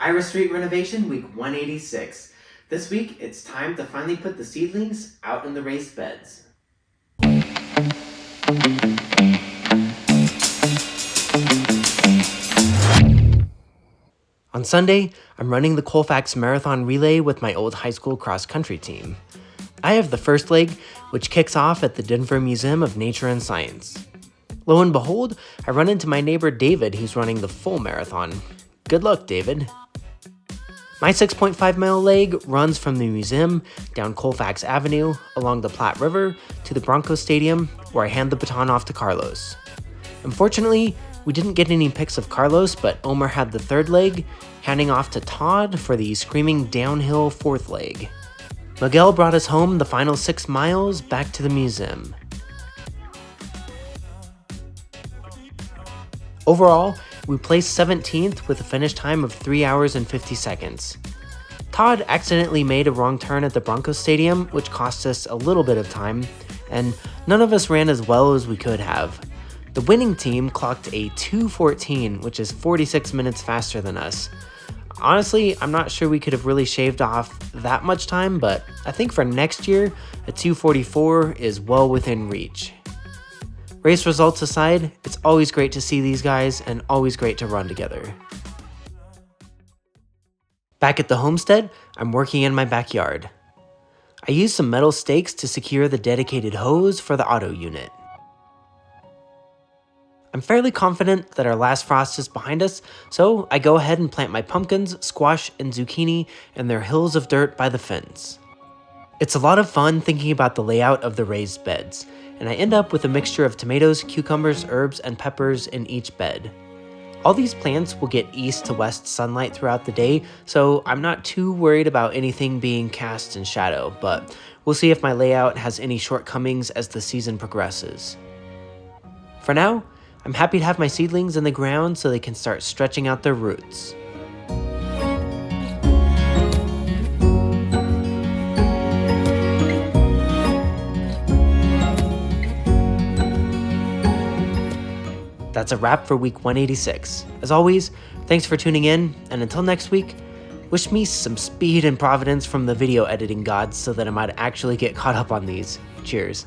Ira Street Renovation Week 186. This week, it's time to finally put the seedlings out in the raised beds. On Sunday, I'm running the Colfax Marathon relay with my old high school cross-country team. I have the first leg, which kicks off at the Denver Museum of Nature and Science. Lo and behold, I run into my neighbor David, who's running the full marathon. Good luck, David. My 6.5-mile leg runs from the museum down Colfax Avenue, along the Platte River, to the Broncos Stadium, where I hand the baton off to Carlos. Unfortunately, we didn't get any pics of Carlos, but Omar had the third leg, handing off to Todd for the screaming downhill fourth leg. Miguel brought us home the final 6 miles back to the museum. Overall, we placed 17th with a finish time of 3 hours and 50 seconds. Todd accidentally made a wrong turn at the Broncos Stadium, which cost us a little bit of time, and none of us ran as well as we could have. The winning team clocked a 2:14, which is 46 minutes faster than us. Honestly, I'm not sure we could have really shaved off that much time, but I think for next year, a 2:44 is well within reach. Race results aside, it's always great to see these guys and always great to run together. Back at the homestead, I'm working in my backyard. I used some metal stakes to secure the dedicated hose for the auto unit. I'm fairly confident that our last frost is behind us, so I go ahead and plant my pumpkins, squash, and zucchini in their hills of dirt by the fence. It's a lot of fun thinking about the layout of the raised beds, and I end up with a mixture of tomatoes, cucumbers, herbs, and peppers in each bed. All these plants will get east to west sunlight throughout the day, so I'm not too worried about anything being cast in shadow, but we'll see if my layout has any shortcomings as the season progresses. For now, I'm happy to have my seedlings in the ground so they can start stretching out their roots. That's a wrap for week 186. As always, thanks for tuning in, and until next week, wish me some speed and providence from the video editing gods so that I might actually get caught up on these. Cheers.